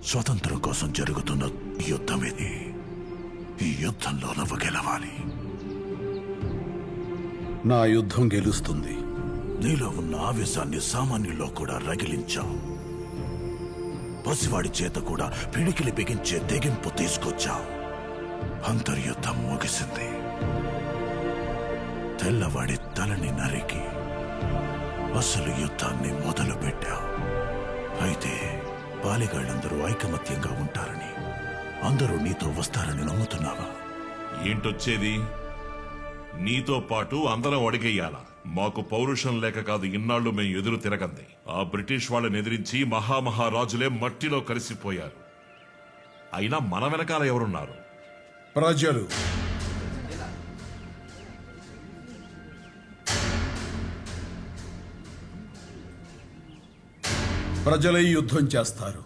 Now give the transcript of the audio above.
స్వతంత్రం కోసం జరుగుతున్న యుద్ధం ఇది. ఈ యుద్ధంలో నువ్వు గెలవాలి. నా యుద్ధం గెలుస్తుంది. నీలో ఉన్న ఆవేశాన్ని సామాన్యుల్లో కూడా రగిలించావు. పసివాడి చేత కూడా పిడికిలి బిగించే తెగింపు తీసుకొచ్చావు. అంతర్యుద్ధం ముగిసింది. తెల్లవాడి తలని నరికి అసలు యుద్ధాన్ని మొదలు పెట్టావు. అయితే బాలిగాళ్ళందరూ ఐకమత్యంగా ఉంటారని, అందరూ నీతో వస్తారని నమ్ముతున్నావా? ఏంటొచ్చేది? నీతో పాటు అందరం అడిగేయాలా? మాకు పౌరుషం లేక కాదు ఇన్నాళ్లు మేము ఎదురు తిరగంది. ఆ బ్రిటిష్ వాళ్ళని ఎదిరించి మహామహారాజులే మట్టిలో కలిసిపోయారు. అయినా మన వెనకాల ఎవరున్నారు? ప్రజలు. ప్రజలై యుద్ధం చేస్తారు.